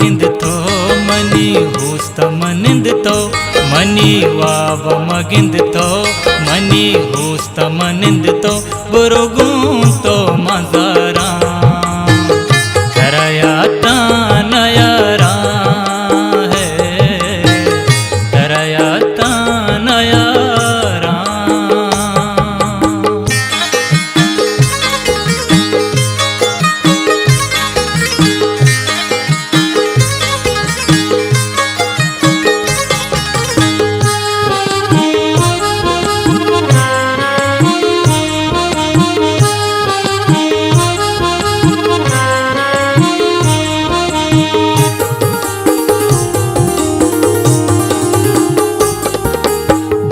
ಮಗಿಂದಿತೋ ಮನಿ ಹೂಸ್ತ ಮನಿಂದಿತೋ ಮನಿ ವಾವ ಮಗಿಂದಿತೋ ಮನಿ ಹೂಸ್ತ ಮನಿಂದಿತೋ ಬುರುಗುಂತೋ ಮಜಾರಾ ತರಯಾತಾ ನಯರಾ ಹೇ ತರಯಾತಾ ನಯರಾ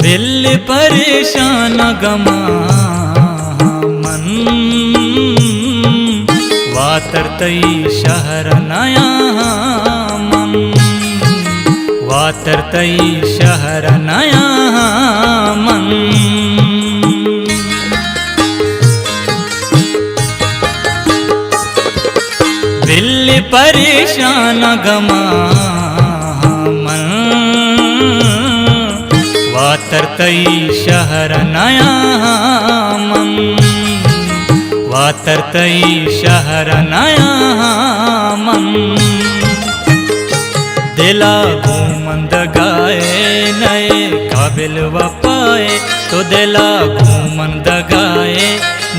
दिल परेशान गमा मन वातरतई शहर नया मन वातरतई शहर नया मन दिल परेशान गमा मन वातरतई शहर नया मन वातरतई शहर नया मन दिला घूमंद गाए नए काबिल वपाए तो दिला घूमंद गाए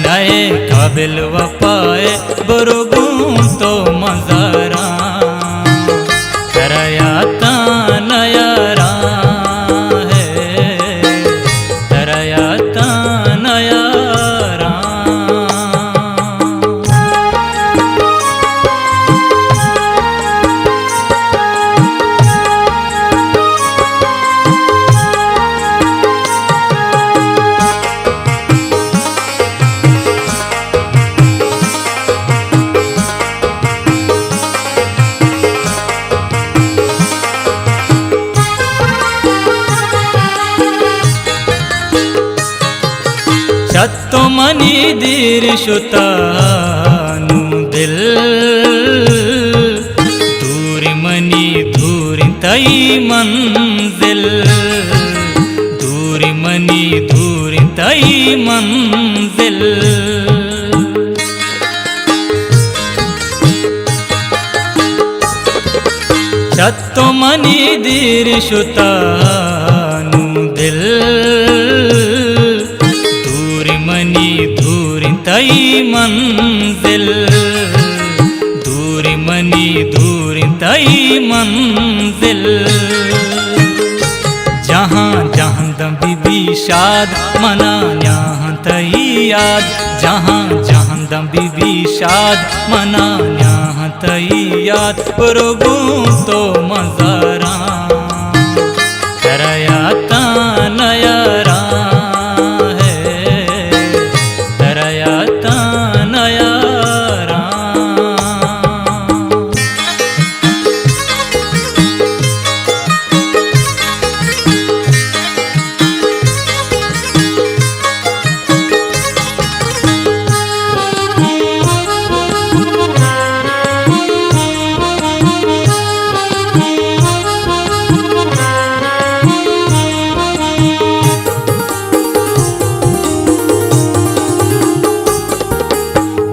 नए काबिल वपाए बुरुगुम तो मजारा तरयाता नयरा छत्तो मनी दीर शुतानु दिल दूरी मनी दूरी तई मंजिल दूरी मनी दूरी तई मंजिल छत्तो मनी दीर शुतानु दिल मनी दूरी तई मंजिल दूरी मनी दूरी तई मंजिल जहाँ जहाँ दम बीबी शाद मना न्याहाँ तई याद जहाँ जहाँ दम बीबी शाद मना न्याहाँ तई याद पुरुगुं तो मजारा तरयाता नयरा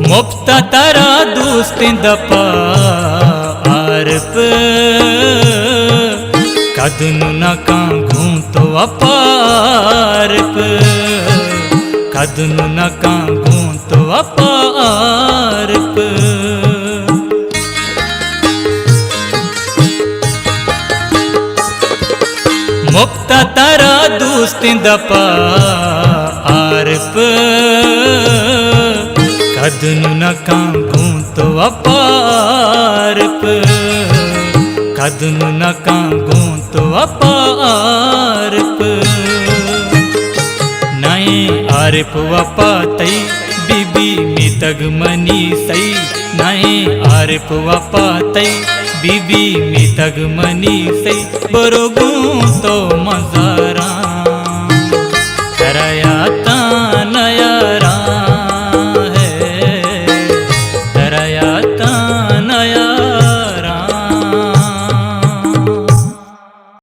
मुफ्त तरा दोस्त दपा आरप कदनु न कांगूं तो अपारप कदनु न कांगूं तो अपारप मुफ्त तरा दोस्त दपा आरप कदनु न कांगूं तो अपारप कदनु न कांगूं तो अपारप नए आरप वपातई बीबी मितग मनी सई नए आरप वपातई बीबी मितग मनी सई बुरुगुं तो मजा